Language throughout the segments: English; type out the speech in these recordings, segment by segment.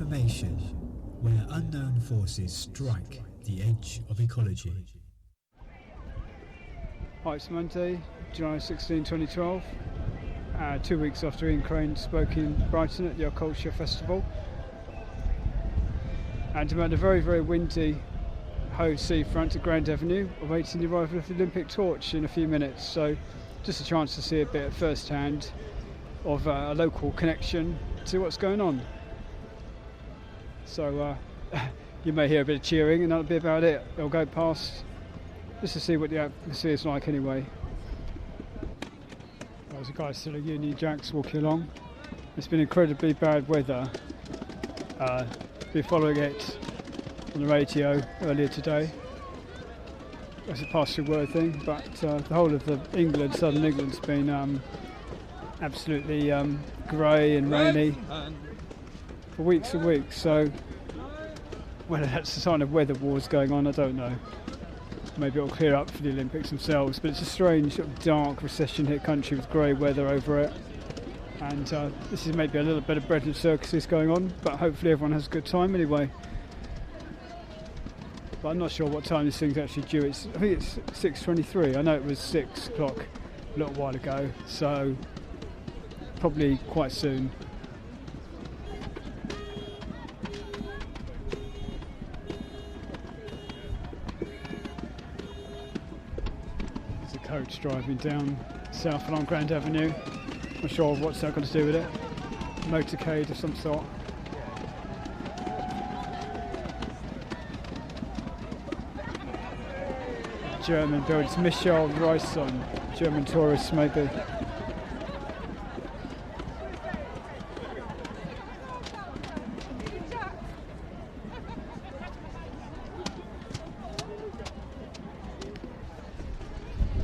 information where unknown forces strike the edge of ecology. Hi, it's Monday, July 16, 2012. 2 weeks after Ian Crane spoke in Brighton at the Culture Festival. And I'm at a very, very windy Hoe seafront at Grand Avenue, awaiting the arrival of the Olympic torch in a few minutes. So just a chance to see a bit firsthand of a local connection to what's going on. So you may hear a bit of cheering, and that'll be about it. It'll go past just to see what the atmosphere is like anyway. There's a guy still at Union Jacks walking along. It's been incredibly bad weather. Been following it on the radio earlier today. That's a pastoral word thing, but the whole of southern England's been absolutely grey and rainy for weeks and weeks. So whether that's a sign of weather wars going on, I don't know. Maybe it'll clear up for the Olympics themselves, but it's a strange sort of dark recession-hit country with grey weather over it. And this is maybe a little bit of bread and circuses going on, but hopefully everyone has a good time anyway. But I'm not sure what time this thing's actually due. I think it's 6:23. I know it was 6 o'clock a little while ago, so probably quite soon. There's a coach driving down south along Grand Avenue. Not sure what's that got to do with it. Motorcade of some sort. German build. It's Michel Reisson, German tourists maybe.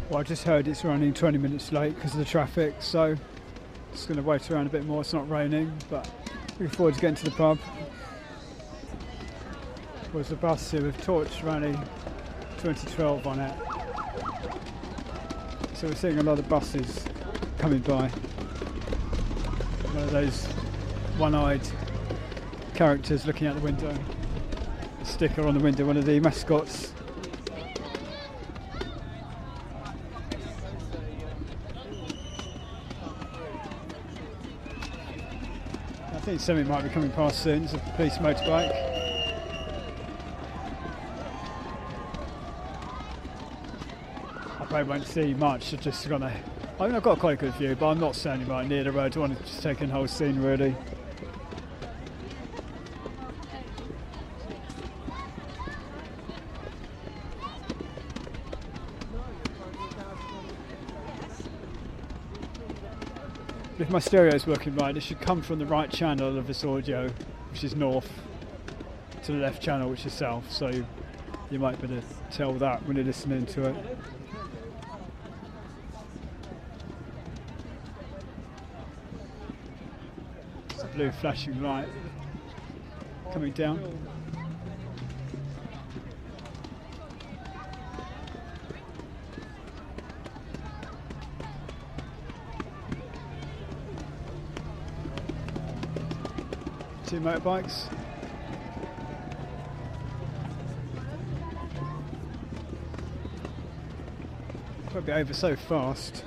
Well, I just heard it's running 20 minutes late because of the traffic, so just going to wait around a bit more. It's not raining, but looking forward to getting to the pub. There's a bus here with Torch Rally 2012 on it. So we're seeing a lot of buses coming by. One of those one-eyed characters looking out the window. A sticker on the window, one of the mascots. I think something might be coming past soon. It's a police motorbike. I won't see much. I've got quite a good view, but I'm not standing right near the road. I want to just take in the whole scene really. If my stereo's working right, it should come from the right channel of this audio, which is north, to the left channel, which is south. So you might be able to tell that when you're listening to it. It's a blue flashing light coming down. Two motorbikes. Probably over so fast.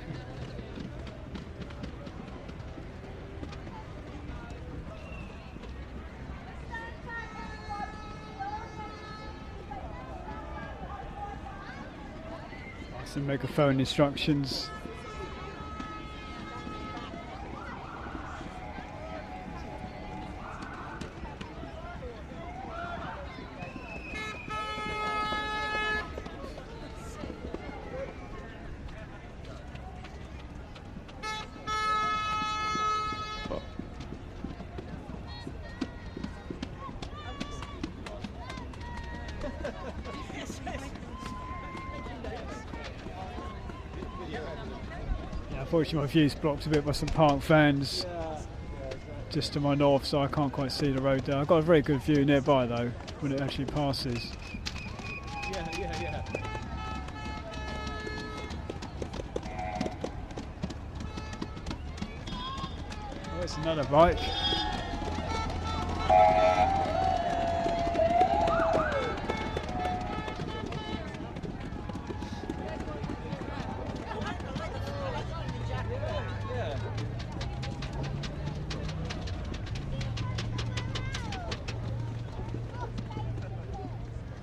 Some megaphone instructions. Unfortunately my view's blocked a bit by some park fans just to my north, so I can't quite see the road there. I've got a very good view nearby though when it actually passes. Yeah. Oh, it's another bike.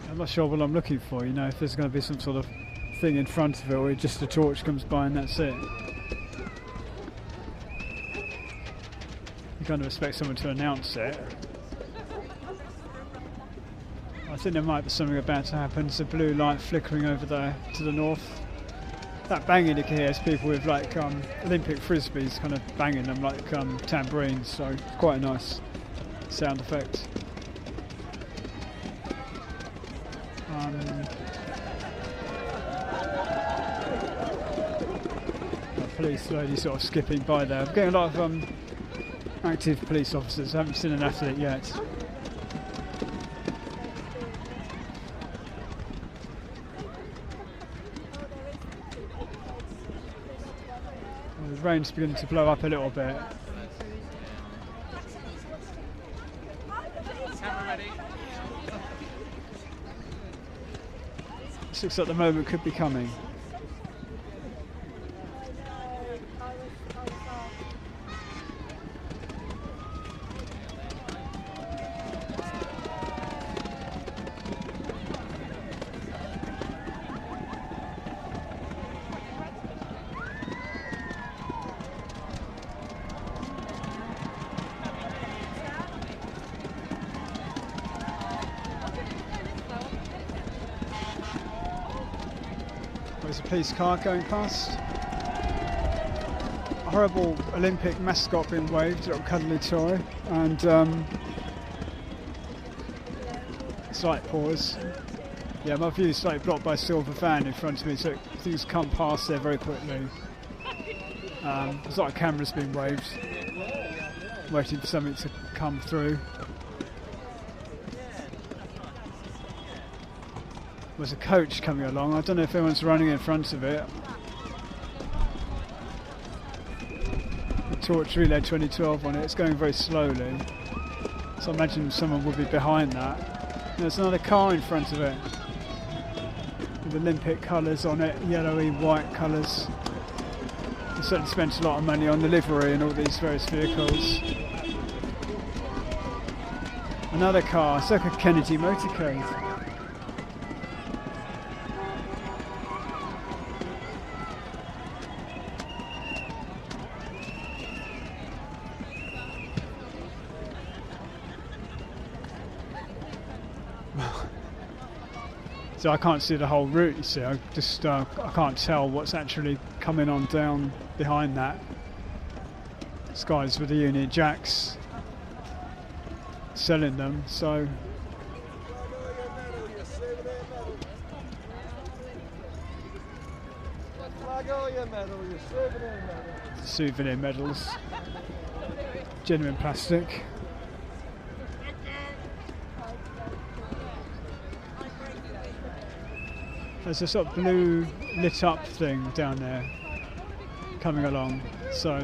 I'm not sure what I'm looking for, you know, if there's going to be some sort of thing in front of it or just a torch comes by and that's it. You kind of expect someone to announce it. I think there might be something about to happen. There's a blue light flickering over there to the north. That banging you can hear is people with like Olympic frisbees kind of banging them like tambourines, so it's quite a nice sound effect. Police lady sort of skipping by there. I'm getting a lot of active police officers. I haven't seen an athlete yet. Well, the rain's beginning to blow up a little bit. This looks like the moment could be coming. There's a police car going past. A horrible Olympic mascot being waved, a little cuddly toy, and slight pause. Yeah, my view is slightly blocked by a silver van in front of me, so things come past there very quickly. There's a lot of cameras being waved, waiting for something to come through. There's a coach coming along. I don't know if anyone's running in front of it. The Torch Relay 2012 on it. It's going very slowly, so I imagine someone will be behind that. There's another car in front of it with Olympic colours on it, yellowy, white colours. They certainly spent a lot of money on the livery and all these various vehicles. Another car. It's like a Kennedy motorcade. So I can't see the whole route, you see. I can't tell what's actually coming on down behind that. This guy's with the Union Jacks selling them, so souvenir medals, genuine plastic. There's a sort of blue lit up thing down there coming along, so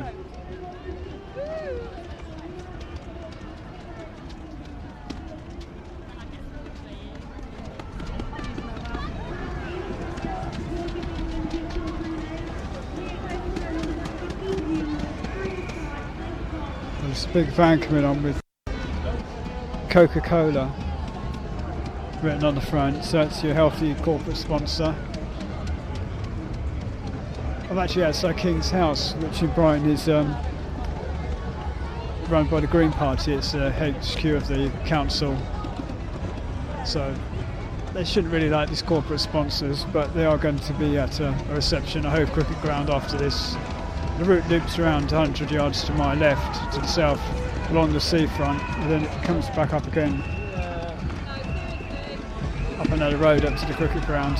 there's a big van coming on with Coca-Cola written on the front, so it's your healthy corporate sponsor. I'm actually outside King's House, which in Brighton is run by the Green Party. It's a HQ of the council, so they shouldn't really like these corporate sponsors, but they are going to be at a reception, a Hove Cricket Ground after this. The route loops around 100 yards to my left, to the south, along the seafront, and then it comes back up again, up another road up to the cricket ground.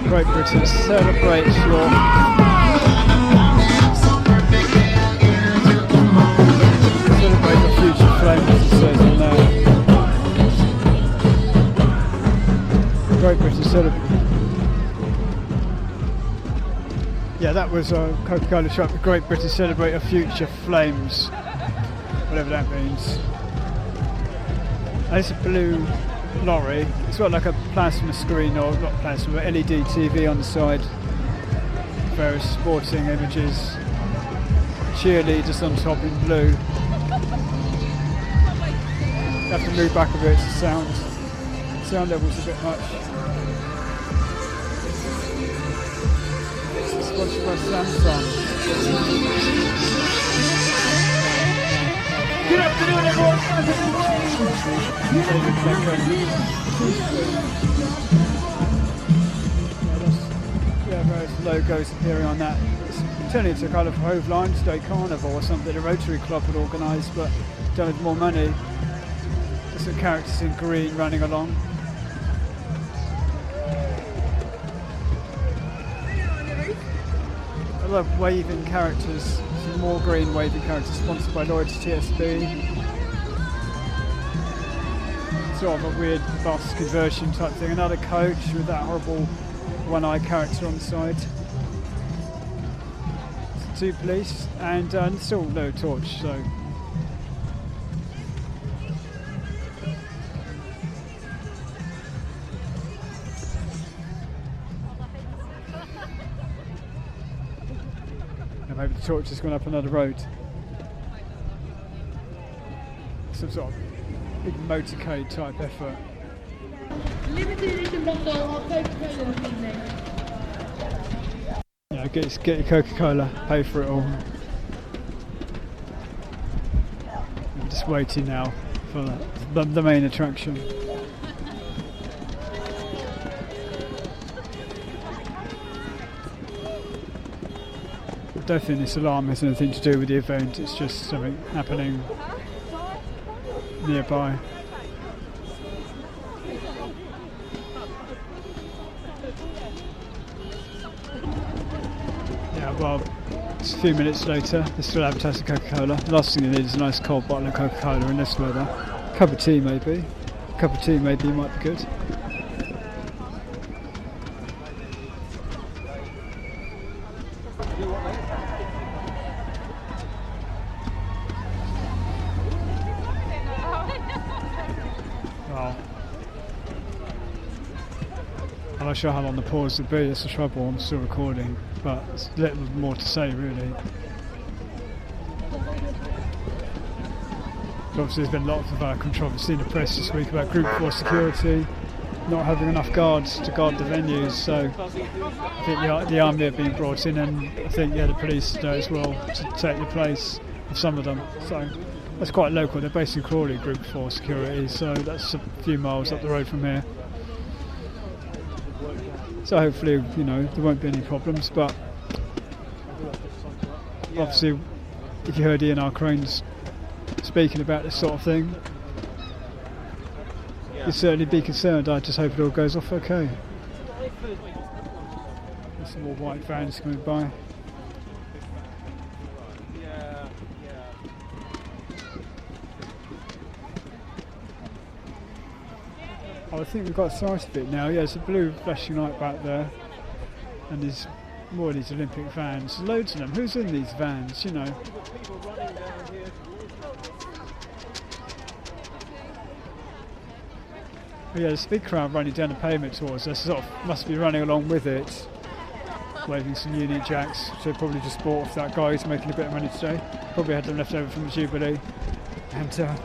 Great Britain, celebrate your future flame, as it says in there. Great Britain, celebrate. Yeah, that was a Coca-Cola shop, the Great British Celebrator Future Flames, whatever that means. And it's a blue lorry. It's got like a plasma screen, or not plasma, but LED TV on the side. Various sporting images. Cheerleaders on top in blue. You have to move back a bit to sound level's a bit much. It's sponsored by Samsung. Good afternoon, everyone. Yeah, various logos appearing on that. It's turning into kind of Hove Lions Day Carnival or something the Rotary Club would organise, but don't have more money. Just some characters in green running along. I love waving characters. Some more green waving characters sponsored by Lloyd's TSB. Sort of a weird bus conversion type thing. Another coach with that horrible one-eyed character on the side. Two police and still no torch, so. Maybe the torch has gone up another road. Some sort of big motorcade type effort. Limited edition bottle of Coca-Cola evening. Yeah, get your Coca-Cola, pay for it all. I'm just waiting now for the main attraction. I don't think this alarm has anything to do with the event, it's just something happening nearby. Yeah, well, it's a few minutes later, they're still advertising Coca-Cola. The last thing you need is a nice cold bottle of Coca-Cola in this weather. Cup of tea maybe. Cup of tea maybe might be good. I'm not sure how long the pause will be, that's the trouble, I'm still recording, but there's little more to say really. Obviously there's been lots of controversy in the press this week about Group 4 security, not having enough guards to guard the venues, so I think the army have been brought in, and I think the police as well to take the place of some of them. So that's quite local, they're based in Crawley, Group 4 security, so that's a few miles up the road from here. So hopefully, there won't be any problems, but obviously if you heard Ian Crane's speaking about this sort of thing, you'd certainly be concerned. I just hope it all goes off okay. There's some more white vans coming by. Oh, I think we've got sight of it now. Yeah, there's a blue flashing light back there, and there's more of these Olympic vans. There's loads of them. Who's in these vans, Oh, yeah, there's a big crowd running down the pavement towards us. Sort of must be running along with it, waving some Union Jacks. So probably just bought off that guy who's making a bit of money today. Probably had them left over from the Jubilee, and.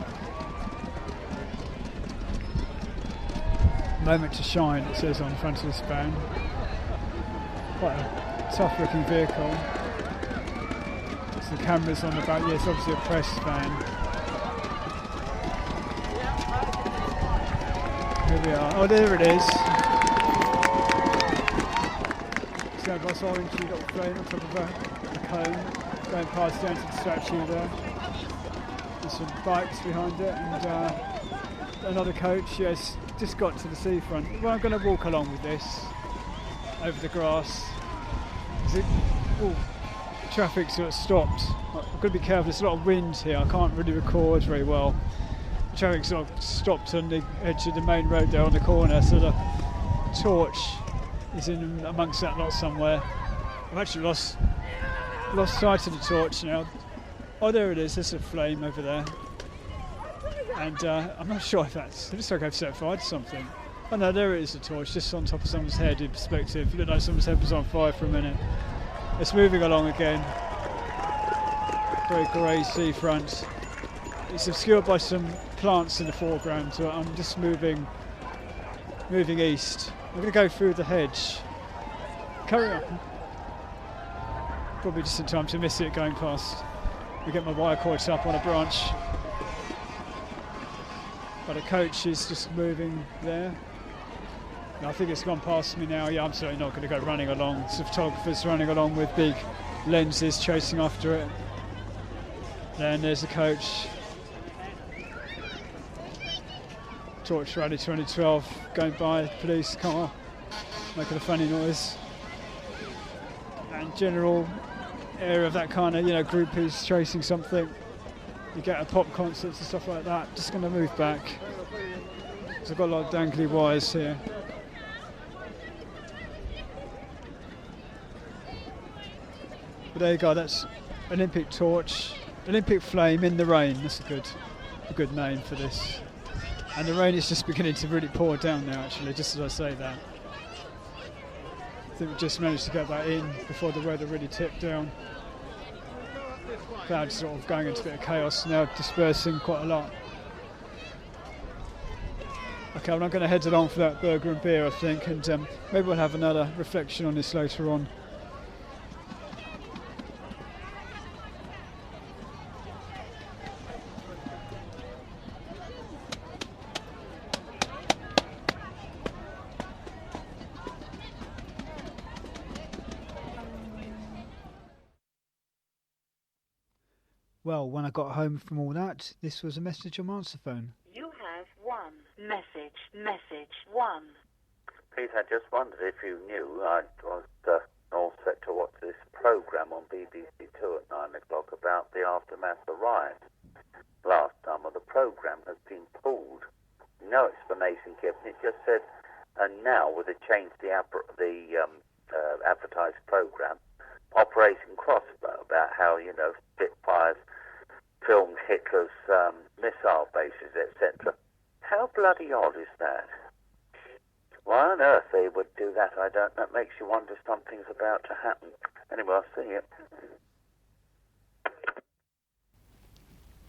Moment to shine, it says on the front of this van. Quite a tough looking vehicle. Some cameras on the back, yeah, it's obviously a press van. Here we are, oh there it is. So Boss Orange, you've got the flame on top of a cone, going past down to the statue there. There's some bikes behind it, and another coach, yes. Just got to the seafront. Well, I'm going to walk along with this over the grass. Traffic sort of stopped. I've got to be careful, there's a lot of wind here, I can't really record very well. Traffic sort of stopped on the edge of the main road there on the corner, so the torch is in amongst that lot somewhere. I've actually lost sight of the torch now. Oh, there it is. There's a flame over there. And I'm not sure if it looks like I've set fire to something. Oh no, there it is, the torch, just on top of someone's head in perspective. It looked like someone's head was on fire for a minute. It's moving along again. Very grey seafront. It's obscured by some plants in the foreground, so I'm just moving east. I'm going to go through the hedge. Carry on. Probably just in time to miss it going past. I get my wire caught up on a branch. But a coach is just moving there. And I think it's gone past me now. Yeah, I'm certainly not going to go running along. Some photographers running along with big lenses chasing after it. Then there's the coach. Torch Rally 2012 going by, police car making a funny noise. And general area of that kind of, group who's chasing something. You get at pop concerts and stuff like that. Just going to move back. So I've got a lot of dangly wires here. But there you go, that's Olympic torch, Olympic flame in the rain. That's a good name for this. And the rain is just beginning to really pour down now, actually, just as I say that. I think we just managed to get that in before the weather really tipped down. Clouds sort of going into a bit of chaos now, dispersing quite a lot. Okay, well, I'm going to head along for that burger and beer, I think, and maybe we'll have another reflection on this later on. Well, when I got home from all that, this was a message on my answer phone. You have one message one. Pete, I just wondered if you knew I was all set to watch this programme on BBC Two at 9 o'clock about the aftermath of the riot. Last time of the programme has been pulled. No explanation given. It just said, and now with a change to the advertised programme, Operation Crossbow, about how, Spitfires filmed Hitler's missile bases, etc. How bloody odd is that? Why on earth they would do that, I don't know. That makes you wonder if something's about to happen. Anyway, I'll see you.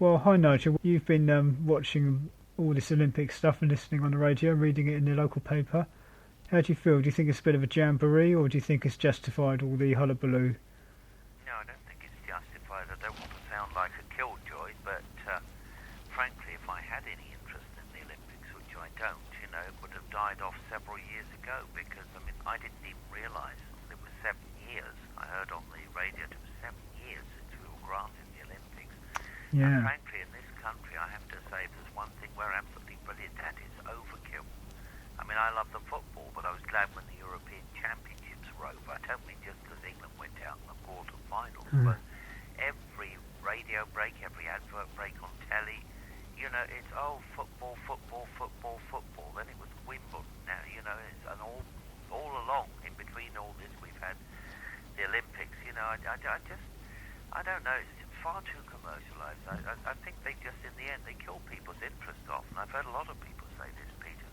Well, hi Nigel. You've been watching all this Olympic stuff and listening on the radio, reading it in the local paper. How do you feel? Do you think it's a bit of a jamboree, or do you think it's justified, all the hullabaloo? No, I don't think it's justified. I don't want to sound like a killjoy, but frankly, if I had any interest in the Olympics, which I don't, it would have died off several years ago, because, I didn't even realise it was 7 years. I heard on the radio it was 7 years since we were granted the Olympics. Yeah. And frankly, in this country, I have to say, if there's one thing we're absolutely brilliant at, is overkill. I love the football, but I was glad when the European Championships were over. I don't mean just because England went out in the quarter-finals, but every radio break, every advert break on telly, it's, football, football, football, football. Then it was Wimbledon. Now, and all along, in between all this, we've had the Olympics. I don't know, it's far too commercialised. I think they just, in the end, they kill people's interest off, and I've heard a lot of people say this, Peter.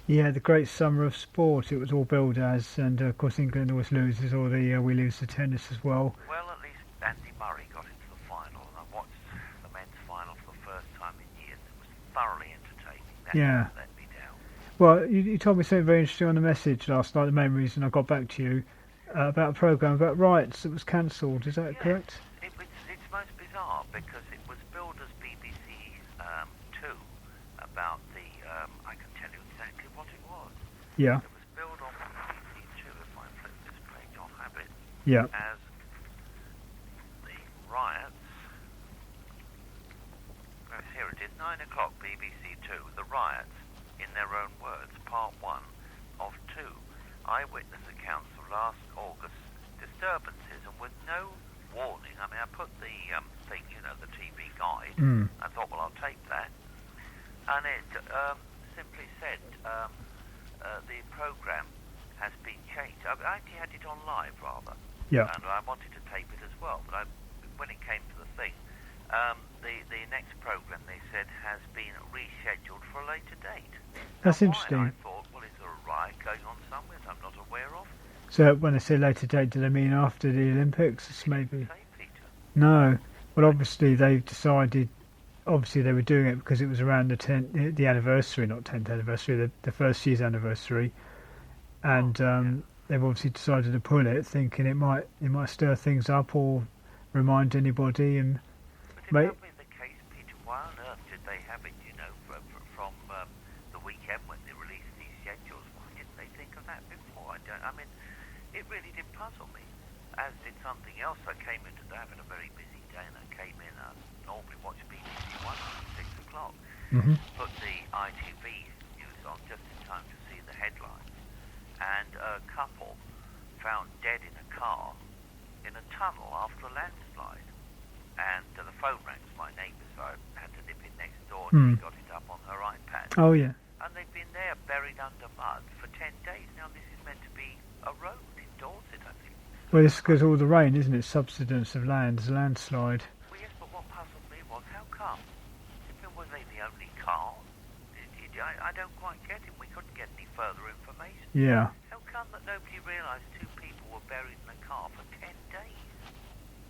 Yeah, the great summer of sport, it was all billed as, and of course England always loses, or we lose the tennis as well. Well, at least Andy Murray got into the final, and I watched the men's final for the first time in years. It was thoroughly entertaining. That yeah. let me down. Well, you told me something very interesting on the message last night, the main reason I got back to you, about a programme about riots that was cancelled. Is that correct? It's most bizarre, because it was billed as BBC 2 about the, I can tell you exactly what it was. Yeah. It was billed on BBC 2, if I flip this page, I'll have it, yeah. as the riots. Oh, here it is, 9 o'clock, BBC 2, the riots, in their own words, part 1 of 2. Eyewitness accounts of last August disturbances, and with no warning. I put the thing, the TV guide. I thought, well, I'll take that. And it simply said the programme has been changed. I actually had it on live, rather. Yeah. And I wanted to tape it as well, but when it came to the thing, the next programme, they said, has been rescheduled for a later date. That's Why? interesting. And I thought, well, is there a riot going on somewhere that I'm not aware of? So when they say later date, do they mean after the Olympics? It's maybe. Say, Peter. No. Well, obviously they've decided. Obviously they were doing it because it was around the anniversary, not 10th anniversary, the first year's anniversary, and they've obviously decided to pull it, thinking it might stir things up or remind anybody. And But if that was the case, Peter, why on earth did they have it? From the weekend when they released these schedules, why didn't they think of that before? I mean, it really did puzzle me. As did something else. I came into that having a very busy day, and I came in. I normally watch BBC One at 6 o'clock. Mhm. Put the ITV news on just in time to see the headlines. And a couple found dead in a car in a tunnel after a landslide. And the phone rang to my neighbour, so I had to nip in next door, and she got it up on her iPad. Oh yeah. And they've been there, buried under mud, for 10 days. Now this is meant to be a road in Dorset, I think. Well, it's because all the rain, isn't it? Subsidence of land, it's a landslide. Well, yes, but what puzzled me was, how come? Was they the only car? I don't quite get it. We couldn't get any further information. Yeah. How come that nobody realised 2 people were buried in a car for 10 days?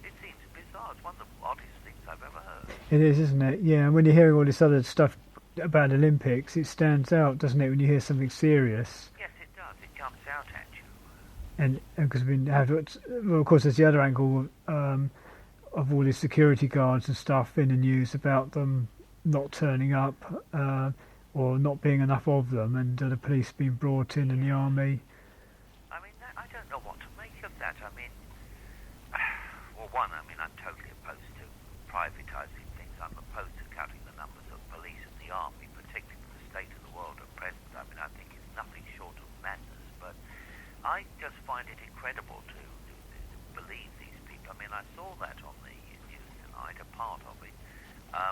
It seems bizarre. It's one of the oddest things I've ever heard. It is, isn't it? Yeah, and when you're hearing all this other stuff about Olympics, it stands out, doesn't it, when you hear something serious? Yes, it does. It jumps out at you. And because well, of course, there's the other angle of all these security guards and stuff in the news about them not turning up or not being enough of them, and the police being brought in and the army. I mean, I don't know what to make of that. I mean, well, one, I'm totally opposed to privatising things. I'm opposed to cutting the numbers of police and the army, particularly with the state of the world at present. I mean, I think it's nothing short of madness, but I just find it incredible to believe these people. I mean, I saw that on the news tonight, a part of it,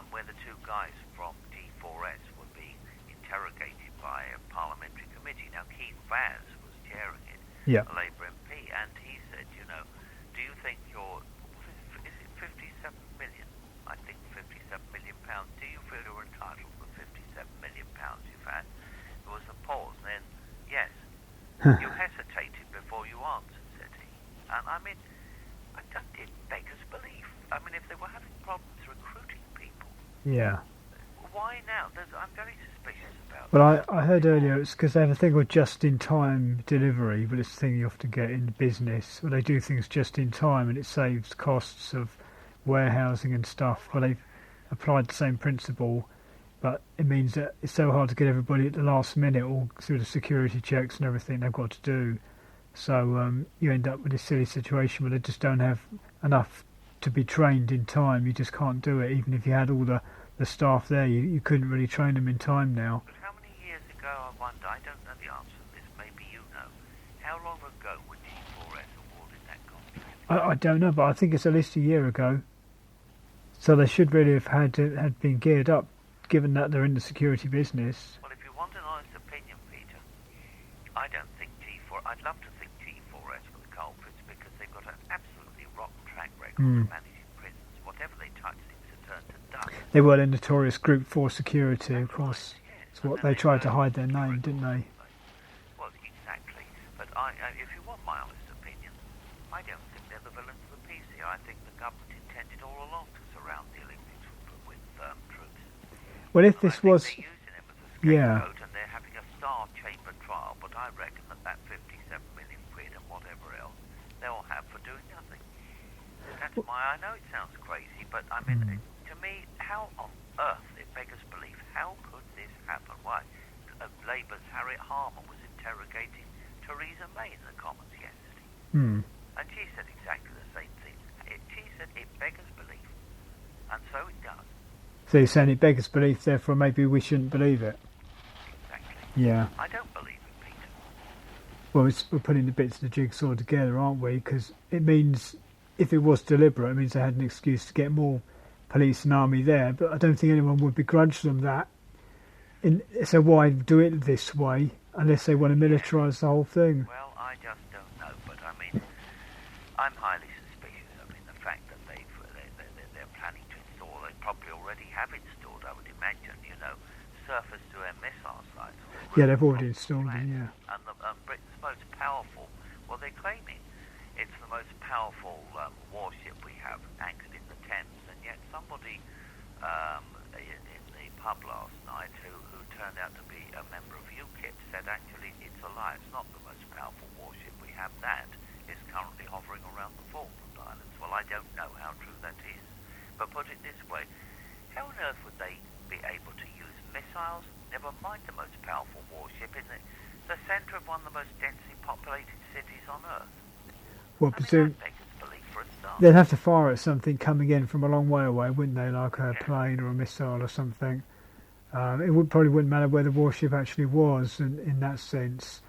where the 2 guys from D4S were being interrogated by a parliamentary committee. Now, Keith Vaz was chairing it, Yeah. a Labour MP, and he said, do you think is it 57 million? I think 57 million pounds. Do you feel you're entitled to the 57 million pounds you've had? There was a pause, then, yes. You hesitated before you answered, said he. And I mean, it beggars belief. I mean, if they were having problems recruiting people, Yeah. why now? I'm very suspicious about Well, I heard earlier it's because they have a thing called just-in-time delivery, but it's a thing you often get in business, where they do things just in time and it saves costs of warehousing and stuff. Well, they've applied the same principle, but it means that it's so hard to get everybody at the last minute, all through the security checks and everything they've got to do. So you end up with this silly situation where they just don't have enough to be trained in time. You just can't do it, even if you had all the staff there. You couldn't really train them in time now. But how many years ago, I wonder, I don't know the answer to this, maybe you know, how long ago were G4S awarded that contract? I don't know, but I think it's at least a year ago. So they should really have had been geared up, given that they're in the security business. Well, if you want an honest opinion, Peter, I don't think I'd love to think G4S were the culprits, because they've got an absolutely rotten track record of managing prisons. Whatever they touch seems to turn to dust. They were a notorious Group 4 security, of course. It's what they tried to hide their name, didn't they? Well, exactly. But if you want my honest opinion, I don't think they're the villains of the PC. I think the government intended all along to surround the Olympics with troops. Well, if this was... They're using them as a Yeah. scapegoat, and they're having a star chamber trial, but I reckon that 57 million quid and whatever else they'll have for doing nothing. That's I know it sounds crazy, but I mean, to me, how on earth, it beggars belief, how could this happen? Why? Labour's Harriet Harman was interrogating Theresa May in the Commons yesterday. And she said exactly the same thing. She said it beggars belief. And so it does. So you're saying it beggars belief, therefore maybe we shouldn't believe it? Exactly. Yeah. I don't believe it, Peter. Well, we're putting the bits of the jigsaw together, aren't we? Because it means, if it was deliberate, it means they had an excuse to get more police and army there. But I don't think anyone would begrudge them that. So why do it this way, unless they want to militarise the whole thing? Well, I just don't know. But I mean, I'm highly suspicious. I mean, the fact that they're planning to install, they probably already have installed, I would imagine, surface-to-air missile sites. Yeah, they've already installed them, yeah. And Britain's most powerful, well, they're claiming it's the most powerful warship we have anchored in the Thames, and yet somebody in the pub last night who turned out to be a member of UKIP said actually it's a lie. It's not the most powerful warship we have. That is currently hovering around the Falkland Islands. Well, I don't know how true that is, but put it this way, how on earth would they be able to use missiles, never mind the most powerful warship, in the centre of one of the most densely populated cities on Earth? Well, presume that begs belief for a start. they'd have to fire at something coming in from a long way away, wouldn't they? Like a plane or a missile or something. Probably wouldn't matter where the warship actually was in that sense,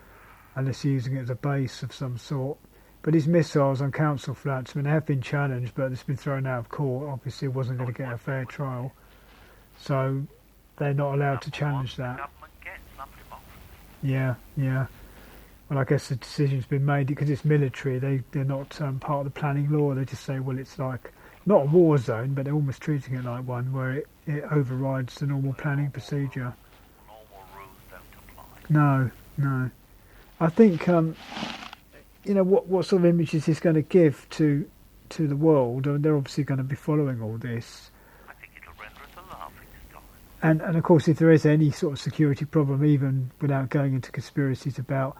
unless you're using it as a base of some sort. But these missiles on council flats, I mean, they have been challenged, but it's been thrown out of court. Obviously, it wasn't going to get a fair trial. So they're not allowed to challenge that. The government gets some democracy. Yeah. Well, I guess the decision's been made because it's military. They're not part of the planning law. They just say, well, it's like not a war zone, but they're almost treating it like one where it overrides the normal planning procedure. Normal rules don't apply. No. I think what sort of image is this going to give to the world? I mean, they're obviously going to be following all this. I think it'll render us a laughing stock. And of course, if there is any sort of security problem, even without going into conspiracies about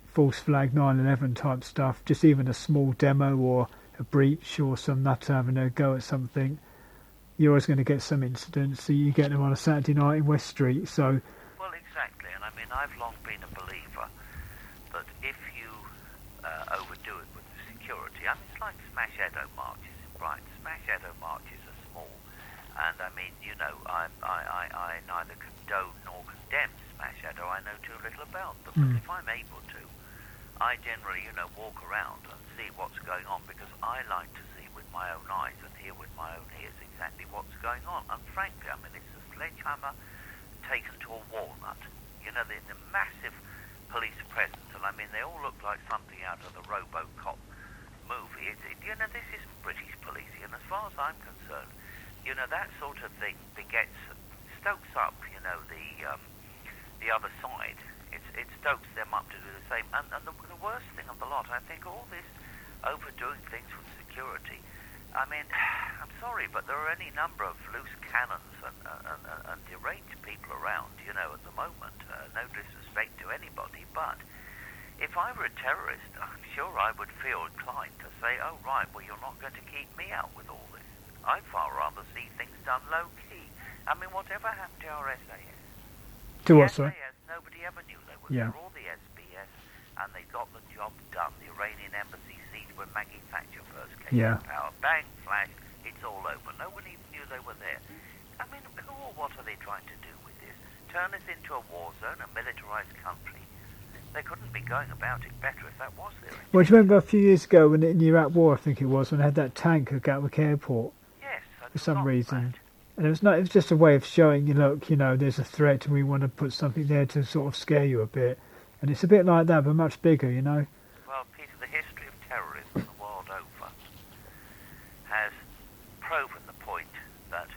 false flag 9/11 type stuff, just even a small demo or a breach or some nutter having a go at something, you're always going to get some incidents. So you get them on a Saturday night in West Street. So, well, exactly. And I mean, I've long been a believer that if you overdo it with the security, I mean, it's like Smash Edo marches in Brighton. Smash Edo marches are small, and I mean, I neither condone nor condemn Smash Edo. I know too little about them. But if I'm able to, I generally, walk around and see what's going on, because I like to see with my own eyes and hear with my own ears exactly what's going on. And frankly, I mean, it's a sledgehammer taken to a walnut. The massive police presence, and I mean, they all look like something out of the RoboCop movie. This isn't British policing, and as far as I'm concerned, that sort of thing stokes up, the other side. It stokes them up to do the same. And the worst thing of the lot, I think, all this overdoing things with security. I mean, I'm sorry, but there are any number of loose cannons and deranged people around, at the moment. No disrespect to anybody, but if I were a terrorist, I'm sure I would feel inclined to say, oh, right, well, you're not going to keep me out with all this. I'd far rather see things done low-key. I mean, whatever happened to our SAS? to what, sorry? SAS, nobody ever knew they were Yeah. there, or the SBS, and they got the job done. The Iranian embassy seized when Maggie Thatcher first came Yeah. to power. Bang, flash, it's all over. No one even knew they were there. I mean, who or what are they trying to do with this? Turn us into a war zone, a militarised country? They couldn't be going about it better if that was their intention. Well, do you remember a few years ago when in Iraq War, I think it was, when they had that tank at Gatwick Airport Yes, I for some forgot reason? that. And it was just a way of showing, look, there's a threat and we want to put something there to sort of scare you a bit. And it's a bit like that, but much bigger, Well, Peter, the history of terrorism the world over has proven the point that,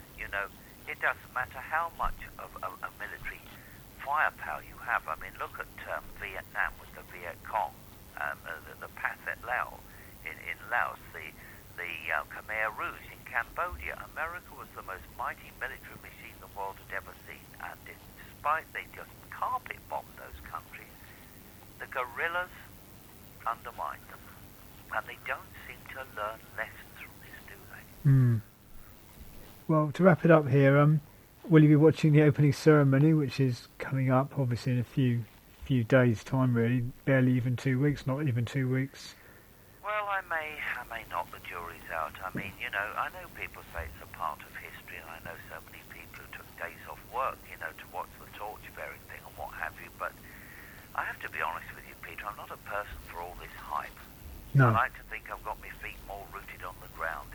it doesn't matter how much of a military firepower you have. I mean, look at Vietnam with the Viet Cong, the Pathet Lao in Laos, the Khmer Rouge in Cambodia. America was the most mighty military machine the world had ever seen, and despite they just carpet bombed those countries, the guerrillas undermined them, and they don't seem to learn lessons from this, do they? Well, to wrap it up here, will you be watching the opening ceremony, which is coming up, obviously, in a few days' time, really? Barely even 2 weeks, not even 2 weeks. Well, I may not. The jury's out. I mean, I know people say it's a part of history, and I know so many people who took days off work, to watch the torch-bearing thing and what have you, but I have to be honest with you, Peter, I'm not a person for all this hype. No. I like to think I've got my feet more rooted on the ground.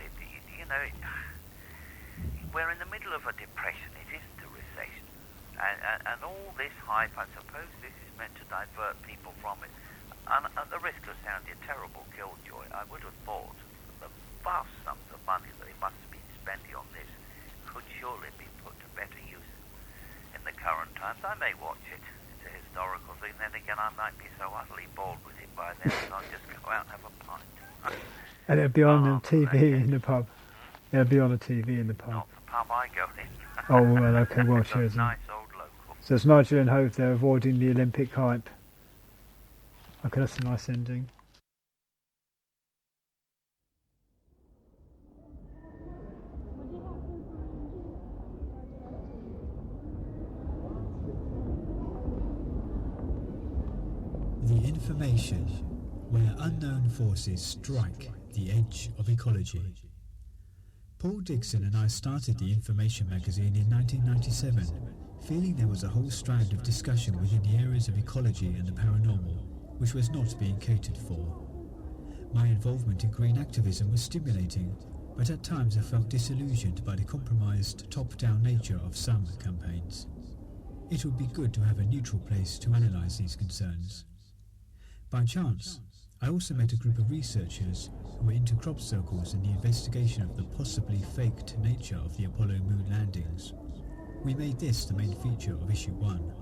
We're in the middle of a depression. It isn't a recession. And all this hype, I suppose this is meant to divert people from it. And at the risk of sounding a terrible killjoy, I would have thought that the vast sums of money that they must have been spending on this could surely be put to better use in the current times. I may watch it. It's a historical thing. Then again, I might be so utterly bored with it by then that I'll just go out and have a pint. And it'll be on the TV in the pub. It'll be on the TV in the pub. Not the pub I go in. Oh, well, okay, well, It's a cheers. nice old local. So it's Nigel and Hove there avoiding the Olympic hype. Okay, that's a nice ending. The information where unknown forces strike the edge of ecology. Paul Dixon and I started the information magazine in 1997, feeling there was a whole strand of discussion within the areas of ecology and the paranormal which was not being catered for. My involvement in green activism was stimulating, but at times I felt disillusioned by the compromised top-down nature of some campaigns. It would be good to have a neutral place to analyse these concerns. By chance, I also met a group of researchers who were into crop circles and the investigation of the possibly faked nature of the Apollo moon landings. We made this the main feature of issue 1.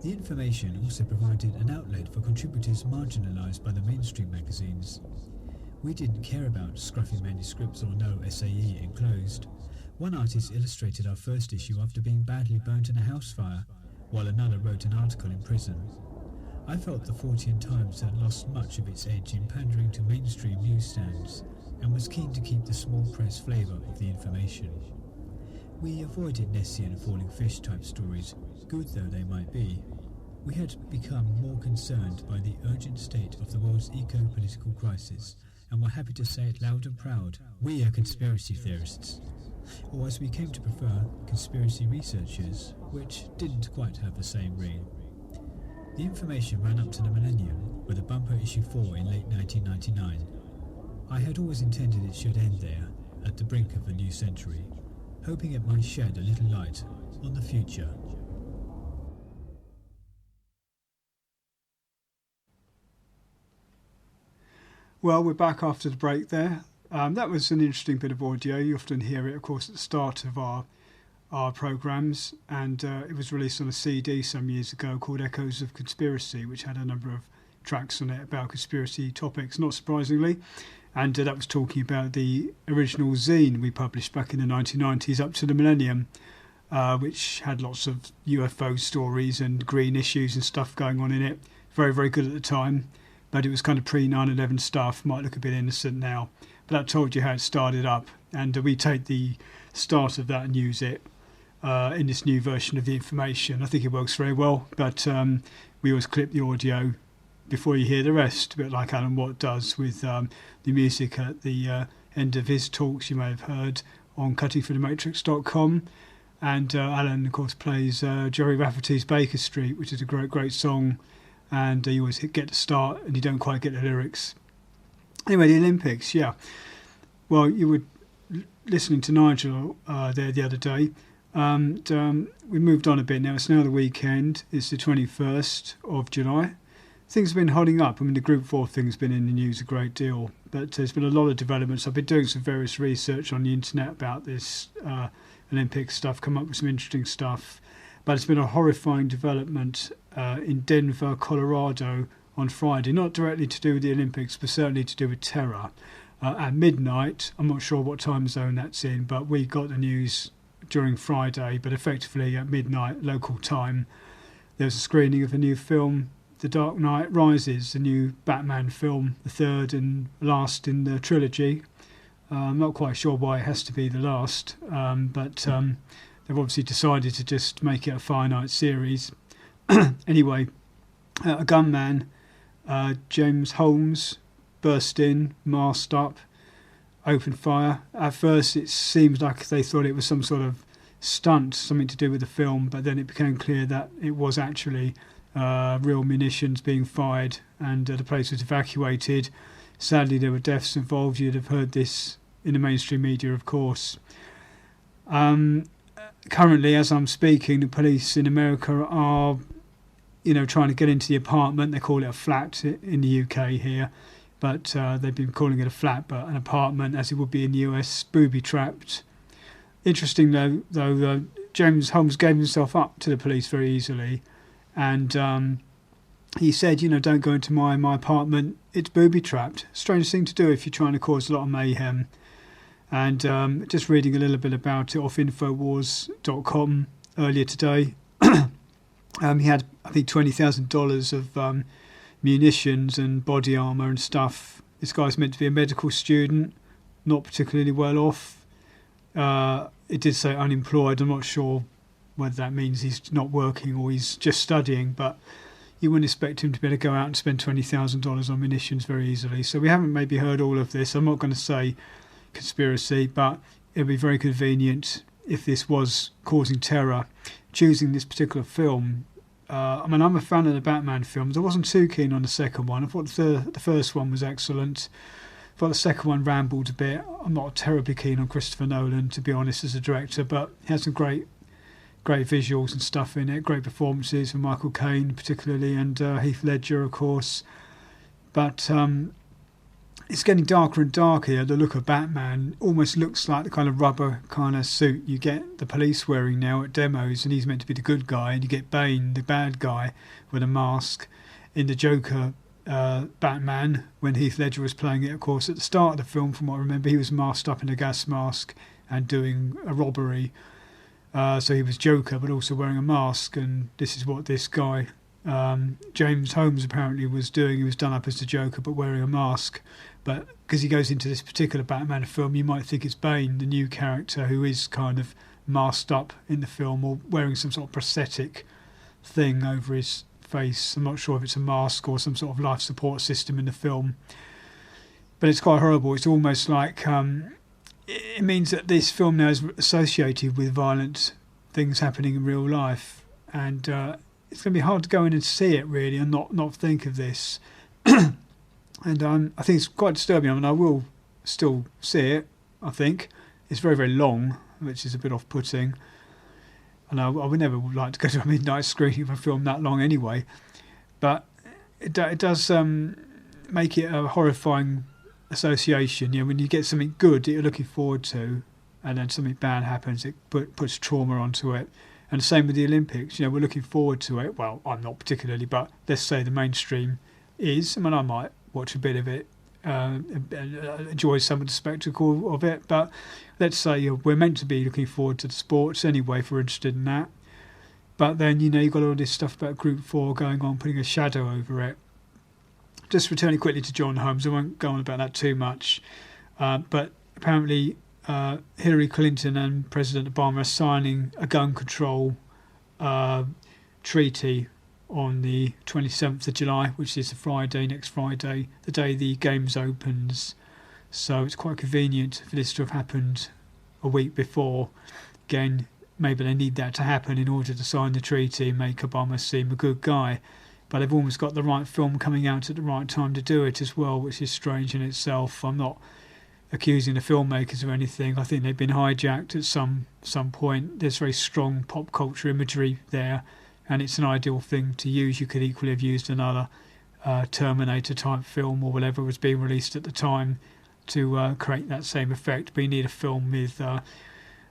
The information also provided an outlet for contributors marginalised by the mainstream magazines. We didn't care about scruffy manuscripts or no SAE enclosed. One artist illustrated our first issue after being badly burnt in a house fire, while another wrote an article in prison. I felt the Fortean Times had lost much of its edge in pandering to mainstream newsstands, and was keen to keep the small press flavour of the information. We avoided Nessie and falling fish type stories, good though they might be. We had become more concerned by the urgent state of the world's eco-political crisis, and were happy to say it loud and proud, we are conspiracy theorists. Or as we came to prefer, conspiracy researchers, which didn't quite have the same ring. The information ran up to the millennium, with a bumper issue 4 in late 1999. I had always intended it should end there, at the brink of a new century, hoping it might shed a little light on the future. Well, we're back after the break there. That was an interesting bit of audio. You often hear it, of course, at the start of our programmes, and it was released on a CD some years ago called Echoes of Conspiracy, which had a number of tracks on it about conspiracy topics, not surprisingly, and that was talking about the original zine we published back in the 1990s up to the millennium, which had lots of UFO stories and green issues and stuff going on in it. Very, very good at the time, but it was kind of pre-9/11 stuff, might look a bit innocent now, but that told you how it started up, and we take the start of that and use it in this new version of the information. I think it works very well, but we always clip the audio before you hear the rest, a bit like Alan Watt does with the music at the end of his talks you may have heard on cuttingthroughthematrix.com. And Alan, of course, plays Jerry Rafferty's Baker Street, which is a great, great song, and you always get the start and you don't quite get the lyrics. Anyway, the Olympics, yeah. Well, you were listening to Nigel there the other day, and we moved on a bit now. It's now the weekend. It's the 21st of July. Things have been holding up. I mean, the Group 4 thing's been in the news a great deal, but there's been a lot of developments. I've been doing some various research on the internet about this Olympic stuff, come up with some interesting stuff, but it's been a horrifying development in Denver, Colorado on Friday, not directly to do with the Olympics, but certainly to do with terror. At midnight, I'm not sure what time zone that's in, but we got the news during Friday, but effectively at midnight local time, there was a screening of a new film, The Dark Knight Rises, the new Batman film, the third and last in the trilogy. I'm not quite sure why it has to be the last, but they've obviously decided to just make it a finite series. Anyway, a gunman, James Holmes, burst in, masked up, opened fire. At first it seemed like they thought it was some sort of stunt, something to do with the film, but then it became clear that it was actually real munitions being fired, and the place was evacuated. Sadly, there were deaths involved. You'd have heard this in the mainstream media, of course. Currently, as I'm speaking, the police in America are, trying to get into the apartment. They call it a flat in the UK here. but they've been calling it a flat, but an apartment, as it would be in the US, booby-trapped. Interesting, though James Holmes gave himself up to the police very easily, and he said, don't go into my apartment, it's booby-trapped. Strange thing to do if you're trying to cause a lot of mayhem. And just reading a little bit about it off Infowars.com earlier today, he had, I think, $20,000 of munitions and body armour and stuff. This guy's meant to be a medical student, not particularly well off. It did say unemployed. I'm not sure whether that means he's not working or he's just studying, but you wouldn't expect him to be able to go out and spend $20,000 on munitions very easily. So we haven't maybe heard all of this. I'm not going to say conspiracy, but it would be very convenient if this was causing terror. Choosing this particular film, I'm a fan of the Batman films. I wasn't too keen on the second one. I thought the first one was excellent. I thought the second one rambled a bit. I'm not terribly keen on Christopher Nolan, to be honest, as a director, but he has some great visuals and stuff in it, great performances from Michael Caine particularly, and Heath Ledger, of course. But it's getting darker and darker here. The look of Batman almost looks like the kind of rubber kind of suit you get the police wearing now at demos, and he's meant to be the good guy, and you get Bane, the bad guy, with a mask. In the Joker Batman, when Heath Ledger was playing it, of course, at the start of the film, from what I remember, he was masked up in a gas mask and doing a robbery. So he was Joker, but also wearing a mask, and this is what this guy, James Holmes, apparently was doing. He was done up as the Joker, but wearing a mask. But because he goes into this particular Batman film, you might think it's Bane, the new character, who is kind of masked up in the film or wearing some sort of prosthetic thing over his face. I'm not sure if it's a mask or some sort of life support system in the film. But it's quite horrible. It's almost like it means that this film now is associated with violent things happening in real life. And it's going to be hard to go in and see it, really, and not think of this. And I think it's quite disturbing. I mean, I will still see it, I think. It's very, very long, which is a bit off-putting. And I would never like to go to a midnight screening of a film that long anyway. But it does make it a horrifying association. When you get something good that you're looking forward to, and then something bad happens, it puts trauma onto it. And the same with the Olympics. We're looking forward to it. Well, I'm not particularly, but let's say the mainstream is. I mean, I might watch a bit of it, enjoy some of the spectacle of it, but let's say we're meant to be looking forward to the sports anyway if we're interested in that. But then, you've got all this stuff about Group 4 going on, putting a shadow over it. Just returning quickly to John Holmes, I won't go on about that too much, but apparently Hillary Clinton and President Obama are signing a gun control treaty on the 27th of July, which is next Friday, the day the Games opens. So it's quite convenient for this to have happened a week before. Again, maybe they need that to happen in order to sign the treaty and make Obama seem a good guy. But they've almost got the right film coming out at the right time to do it as well, which is strange in itself. I'm not accusing the filmmakers of anything. I think they've been hijacked at some point. There's very strong pop culture imagery there, and it's an ideal thing to use. You could equally have used another Terminator-type film or whatever was being released at the time to create that same effect. But you need a film with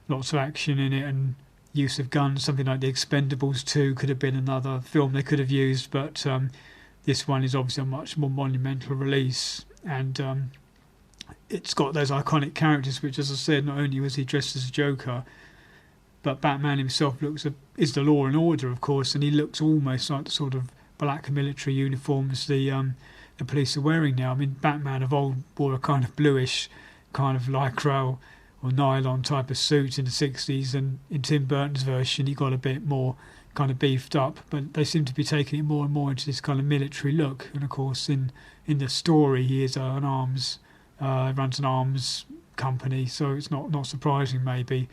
lots of action in it and use of guns. Something like The Expendables 2 could have been another film they could have used, but this one is obviously a much more monumental release, and it's got those iconic characters, which, as I said, not only was he dressed as a Joker, but Batman himself is the law and order, of course, and he looks almost like the sort of black military uniforms the police are wearing now. I mean, Batman of old wore a kind of bluish kind of lycra or nylon type of suit in the 60s, and in Tim Burton's version he got a bit more kind of beefed up, but they seem to be taking it more and more into this kind of military look. And of course in the story he is runs an arms company, so it's not surprising maybe.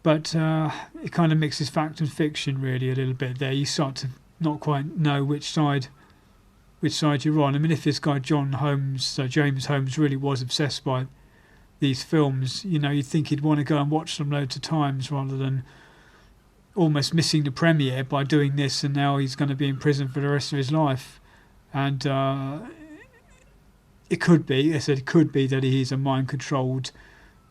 But it kind of mixes fact and fiction really a little bit there. You start to not quite know which side you're on. I mean, if this guy James Holmes really was obsessed by these films, you'd think he'd want to go and watch them loads of times rather than almost missing the premiere by doing this, and now he's going to be in prison for the rest of his life. And it could be. I said it could be that he is a mind-controlled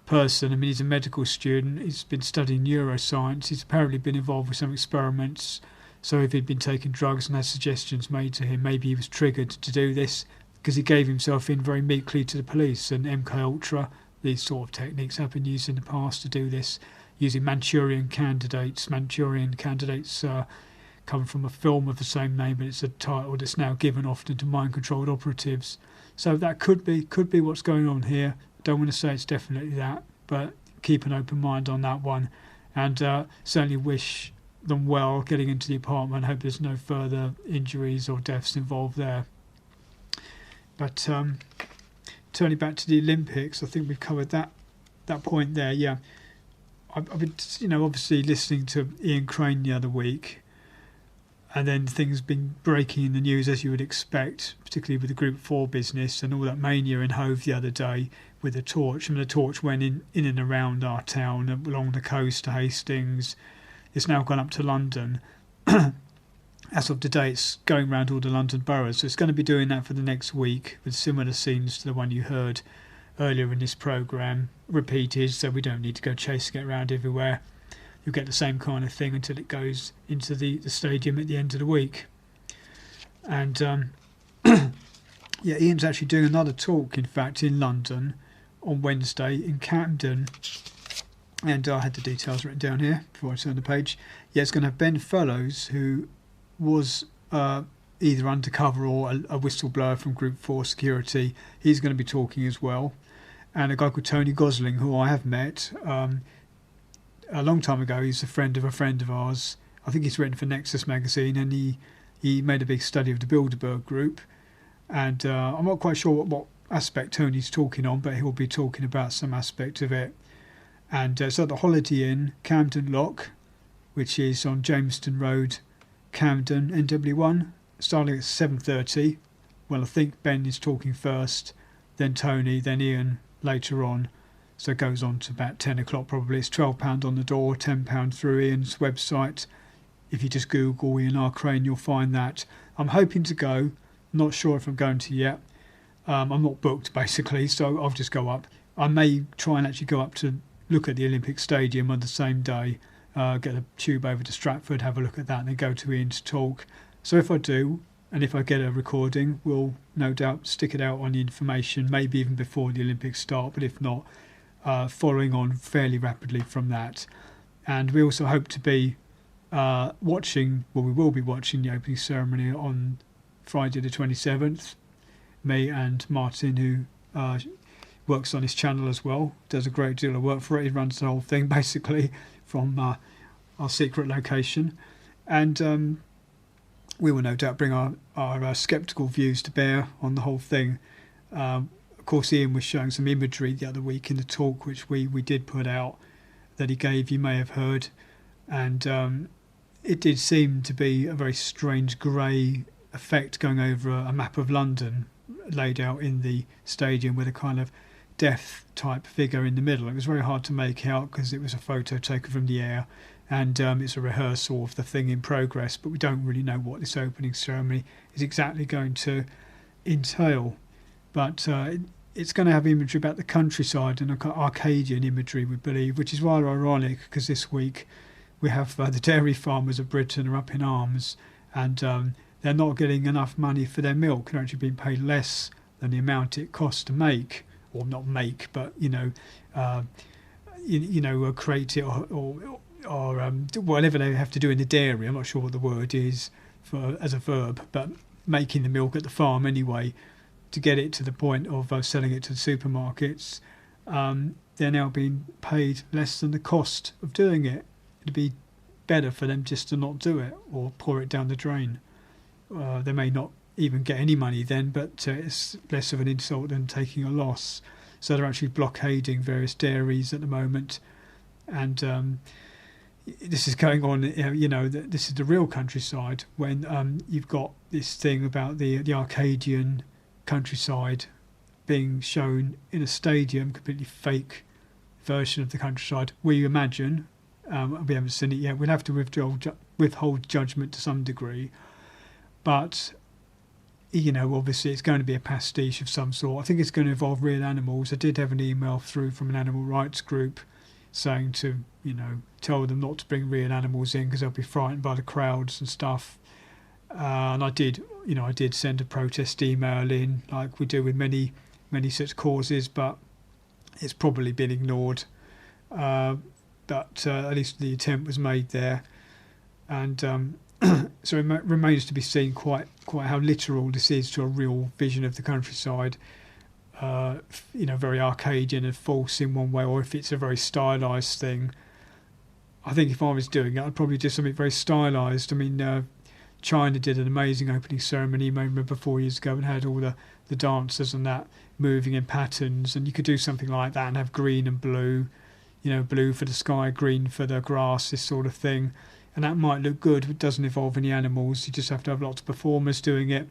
person. I mean, he's a medical student. He's been studying neuroscience. He's apparently been involved with some experiments. So if he'd been taking drugs and had suggestions made to him, maybe he was triggered to do this because he gave himself in very meekly to the police. And MK Ultra, these sort of techniques have been used in the past to do this, using Manchurian candidates. Manchurian candidates come from a film of the same name, but it's a title that's now given often to mind-controlled operatives. So that could be what's going on here. Don't want to say it's definitely that, but keep an open mind on that one, and certainly wish them well getting into the apartment. Hope there's no further injuries or deaths involved there. But turning back to the Olympics, I think we've covered that point there. Yeah, I've been, obviously listening to Ian Crane the other week, and then things been breaking in the news as you would expect, particularly with the Group 4 business and all that mania in Hove the other day with the torch. I mean, the torch went in and around our town, along the coast to Hastings. It's now gone up to London. As of today, it's going around all the London boroughs. So it's going to be doing that for the next week with similar scenes to the one you heard earlier in this programme, repeated, so we don't need to go chasing it around everywhere. You'll get the same kind of thing until it goes into the stadium at the end of the week. And Ian's actually doing another talk, in fact, in London on Wednesday in Camden. And I had the details written down here before I turn the page. Yeah, it's going to have Ben Fellows, who was either undercover or a whistleblower from Group 4 Security. He's going to be talking as well. And a guy called Tony Gosling, who I have met a long time ago. He's a friend of ours. I think he's written for Nexus magazine, and he made a big study of the Bilderberg Group. And I'm not quite sure what aspect Tony's talking on, but he'll be talking about some aspect of it. And so the Holiday Inn, Camden Lock, which is on Jamestown Road, Camden, NW1, starting at 7:30. Well, I think Ben is talking first, then Tony, then Ian later on. So it goes on to about 10 o'clock probably. It's £12 on the door, £10 through Ian's website. If you just Google Ian R. Crane, you'll find that. I'm hoping to go. Not sure if I'm going to yet. I'm not booked, basically, so I'll just go up. I may try and actually go up to look at the Olympic Stadium on the same day, get a tube over to Stratford, have a look at that, and then go to Ian to talk. So if I do, and if I get a recording, we'll no doubt stick it out on the information, maybe even before the Olympics start, but if not, following on fairly rapidly from that. And we also hope to be we will be watching the opening ceremony on Friday the 27th. Me and Martin, who works on his channel as well, does a great deal of work for it. He runs the whole thing basically from our secret location. And we will no doubt bring our sceptical views to bear on the whole thing. Of course, Ian was showing some imagery the other week in the talk, which we did put out, that he gave, you may have heard. And it did seem to be a very strange grey effect going over a map of London laid out in the stadium with a kind of death type figure in the middle. It was very hard to make out because it was a photo taken from the air, and it's a rehearsal of the thing in progress, but we don't really know what this opening ceremony is exactly going to entail. But it's going to have imagery about the countryside and Arcadian imagery, we believe, which is rather ironic because this week we have the dairy farmers of Britain are up in arms, and they're not getting enough money for their milk. They're actually being paid less than the amount it costs to make, or not make, but create it or whatever they have to do in the dairy. I'm not sure what the word is as a verb, but making the milk at the farm anyway, to get it to the point of selling it to the supermarkets. They're now being paid less than the cost of doing it. It'd be better for them just to not do it or pour it down the drain. They may not even get any money then, but it's less of an insult than taking a loss. So they're actually blockading various dairies at the moment, and this is going on. This is the real countryside when you've got this thing about the Arcadian countryside being shown in a stadium, completely fake version of the countryside. We imagine, we haven't seen it yet. We'll have to withhold judgment to some degree. But obviously it's going to be a pastiche of some sort. I think it's going to involve real animals. I did have an email through from an animal rights group saying to, tell them not to bring real animals in because they'll be frightened by the crowds and stuff. And I did send a protest email in, like we do with many such causes, but it's probably been ignored. But at least the attempt was made there, and so it remains to be seen quite how literal this is to a real vision of the countryside. Very Arcadian and false in one way, or if it's a very stylised thing. I think if I was doing it, I'd probably do something very stylised. I mean, China did an amazing opening ceremony, you may remember 4 years ago, and had all the dancers and that moving in patterns, and you could do something like that and have green and blue, blue for the sky, green for the grass, this sort of thing. And that might look good. It doesn't involve any animals. You just have to have lots of performers doing it.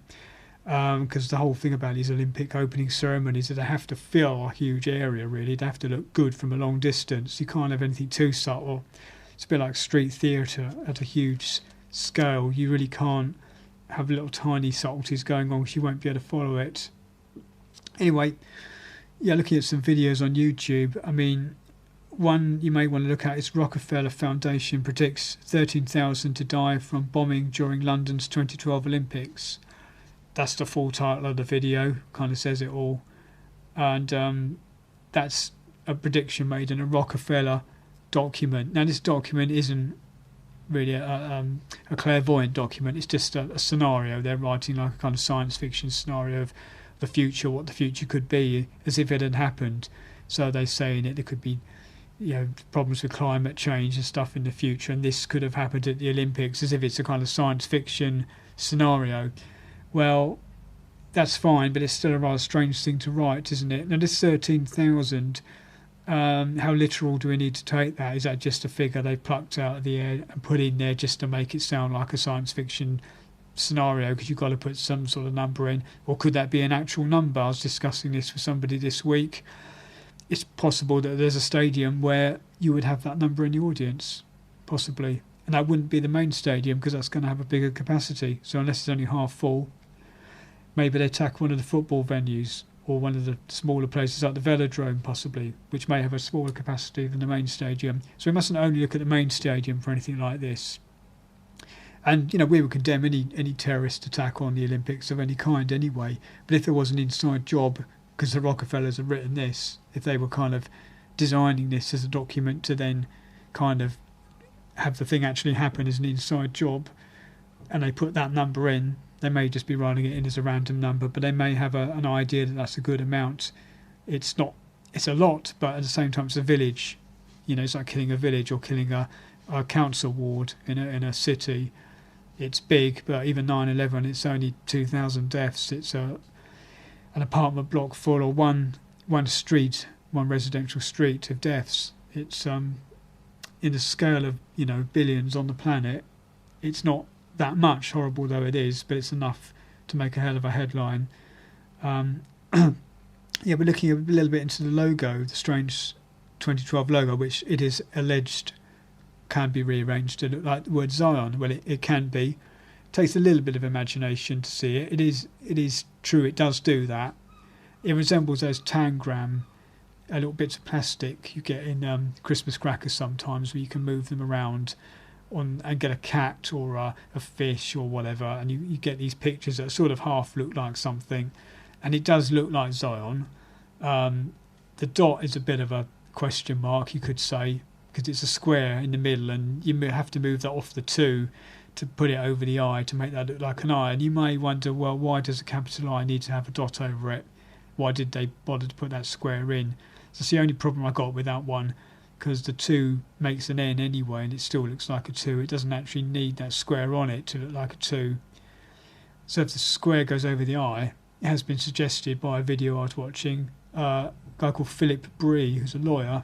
Because the whole thing about these Olympic opening ceremonies is they have to fill a huge area, really. They have to look good from a long distance. You can't have anything too subtle. It's a bit like street theatre at a huge scale. You really can't have little tiny subtleties going on because you won't be able to follow it. Anyway, looking at some videos on YouTube, I mean, one you may want to look at is Rockefeller Foundation predicts 13,000 to die from bombing during London's 2012 Olympics. That's the full title of the video, kind of says it all. And that's a prediction made in a Rockefeller document. Now, this document isn't really a clairvoyant document. It's just a scenario. They're writing like a kind of science fiction scenario of the future, what the future could be, as if it had happened. So they say in it there could be problems with climate change and stuff in the future, and this could have happened at the Olympics, as if it's a kind of science fiction scenario. Well, that's fine, but it's still a rather strange thing to write, isn't it? Now, this 13,000, how literal do we need to take that? Is that just a figure they plucked out of the air and put in there just to make it sound like a science fiction scenario, because you've got to put some sort of number in? Or could that be an actual number? I was discussing this with somebody this week. It's possible that there's a stadium where you would have that number in the audience, possibly. And that wouldn't be the main stadium because that's going to have a bigger capacity. So unless it's only half full, maybe they attack one of the football venues or one of the smaller places like the Velodrome, possibly, which may have a smaller capacity than the main stadium. So we mustn't only look at the main stadium for anything like this. And, we would condemn any terrorist attack on the Olympics of any kind anyway. But if there was an inside job, because the Rockefellers have written this, if they were kind of designing this as a document to then kind of have the thing actually happen as an inside job, and they put that number in, they may just be writing it in as a random number, but they may have an idea that that's a good amount. It's a lot, but at the same time it's a village. It's like killing a village or killing a council ward in a city. It's big, but even 9/11, it's only 2,000 deaths. It's an apartment block full, or one residential street of deaths. It's in the scale of billions on the planet. It's not that much, horrible though it is, but it's enough to make a hell of a headline. We're looking a little bit into the logo, the strange 2012 logo, which it is alleged can be rearranged to look like the word Zion. Well, it can be. It takes a little bit of imagination to see it. It is true, it does do that. It resembles those tangram, little bits of plastic you get in Christmas crackers sometimes, where you can move them around and get a cat or a fish or whatever, and you get these pictures that sort of half look like something, and it does look like Zion. The dot is a bit of a question mark, you could say, because it's a square in the middle, and you have to move that off the 2 to put it over the I to make that look like an I. And you may wonder, well, why does a capital I need to have a dot over it? Why did they bother to put that square in? That's the only problem I got with that one, because the 2 makes an N anyway, and it still looks like a 2. It doesn't actually need that square on it to look like a 2. So if the square goes over the I, it has been suggested by a video I was watching, a guy called Philip Bree, who's a lawyer,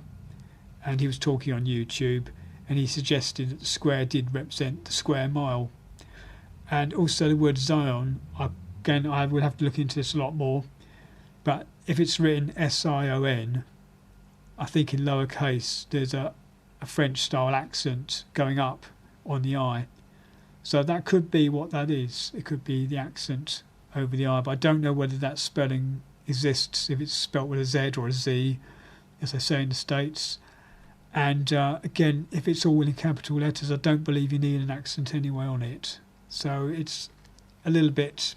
and he was talking on YouTube, and he suggested that the square did represent the square mile. And also the word Zion, again, I would have to look into this a lot more, but if it's written S-I-O-N, I think in lowercase there's a French-style accent going up on the I. So that could be what that is. It could be the accent over the I, but I don't know whether that spelling exists, if it's spelt with a Z or a Z, as they say in the States. And again, if it's all in capital letters, I don't believe you need an accent anyway on it. So it's a little bit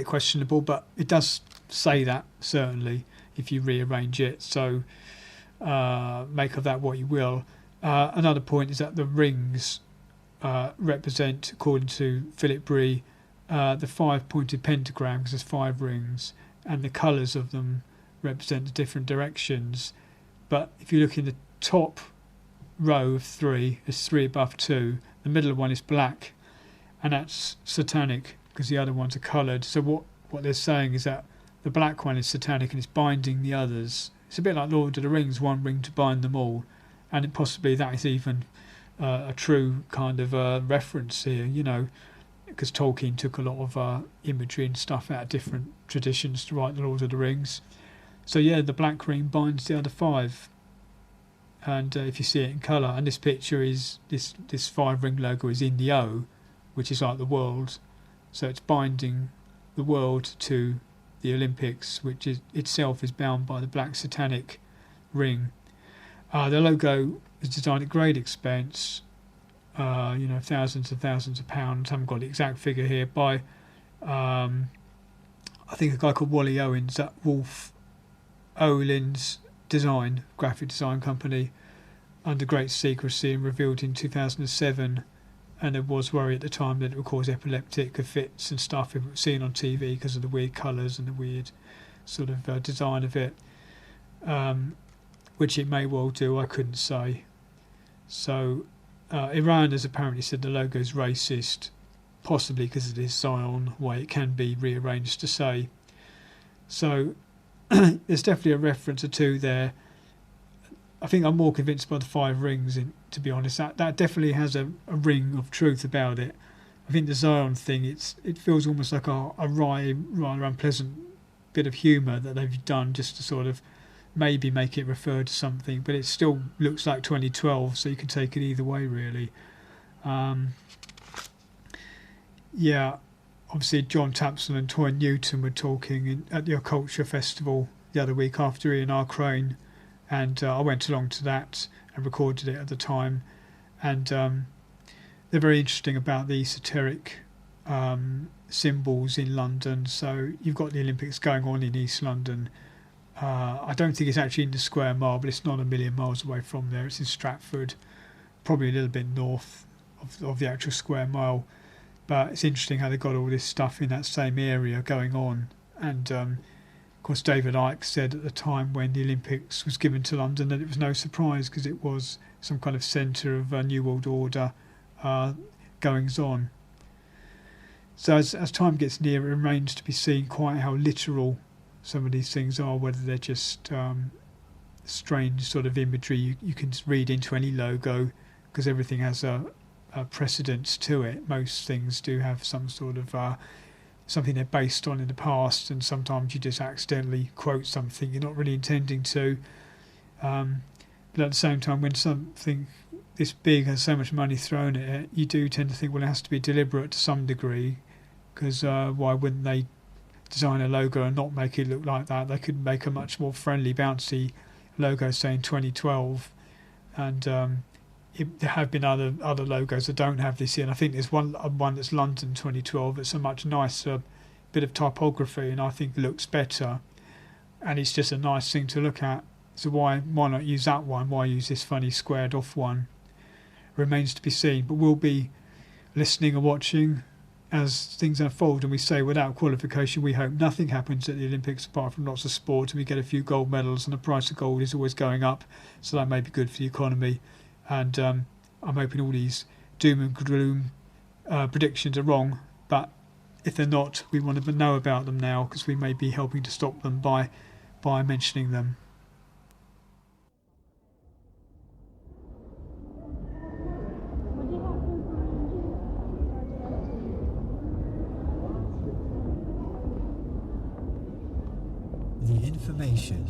questionable, but it does say that, certainly, if you rearrange it. So make of that what you will. Another point is that the rings represent, according to Philip Bree, the 5-pointed pentagram, because there's 5 rings, and the colours of them represent the different directions. But if you look in the top row of 3, there's 3 above 2. The middle one is black, and that's satanic, because the other ones are coloured. So what they're saying is that the black one is satanic and it's binding the others. It's a bit like Lord of the Rings, one ring to bind them all, and possibly that is even a true kind of reference here, because Tolkien took a lot of imagery and stuff out of different traditions to write the Lord of the Rings. So yeah, the black ring binds the other 5, and if you see it in colour, and this picture is this 5-ring logo is in the O, which is like the world, so it's binding the world to the Olympics, which is itself is bound by the black satanic ring. The logo is designed at great expense, thousands and thousands of pounds. I haven't got the exact figure here, by I think a guy called Wally Owens at Wolf Olin's graphic design company, under great secrecy, and revealed in 2007. And there was worry at the time that it would cause epileptic fits and stuff if it was seen on TV because of the weird colours and the weird sort of design of it, which it may well do, I couldn't say. So Iran has apparently said the logo is racist, possibly because it is Zion, way it can be rearranged to say. So there's definitely a reference or two there. I think I'm more convinced by the 5 rings, to be honest. That definitely has a ring of truth about it. I think the Zion thing, it feels almost like a wry, rather unpleasant bit of humour that they've done just to sort of maybe make it refer to something, but it still looks like 2012, so you can take it either way, really. Obviously John Tapsell and Toy Newton were talking at the Occulture Festival the other week after Ian R. Crane, and I went along to that and recorded it at the time, and they're very interesting about the esoteric symbols in London. So you've got the Olympics going on in East London. I don't think it's actually in the Square Mile, but it's not a million miles away from there. It's in Stratford, probably a little bit north of the actual Square Mile. But it's interesting how they got all this stuff in that same area going on. And of course David Icke said at the time when the Olympics was given to London that it was no surprise, because it was some kind of centre of New World Order goings on. So as time gets nearer, it remains to be seen quite how literal some of these things are, whether they're just strange sort of imagery you can read into any logo, because everything has a precedence to it. Most things do have some sort of something they're based on in the past, and sometimes you just accidentally quote something you're not really intending to. But at the same time, when something this big has so much money thrown at it, you do tend to think, well, it has to be deliberate to some degree, because why wouldn't they design a logo and not make it look like that? They could make a much more friendly, bouncy logo saying 2012, and there have been other logos that don't have this in. I think there's one that's London 2012. It's a much nicer bit of typography, and I think looks better, and it's just a nice thing to look at. So why not use that one? Why use this funny squared off one? Remains to be seen, but we'll be listening and watching as things unfold. And we say, without qualification, we hope nothing happens at the Olympics apart from lots of sport, and we get a few gold medals, and the price of gold is always going up, so that may be good for the economy. And I'm hoping all these doom and gloom predictions are wrong, but if they're not, we want to know about them now, because we may be helping to stop them by mentioning them. The information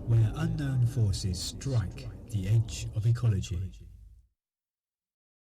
where unknown forces strike the edge of ecology.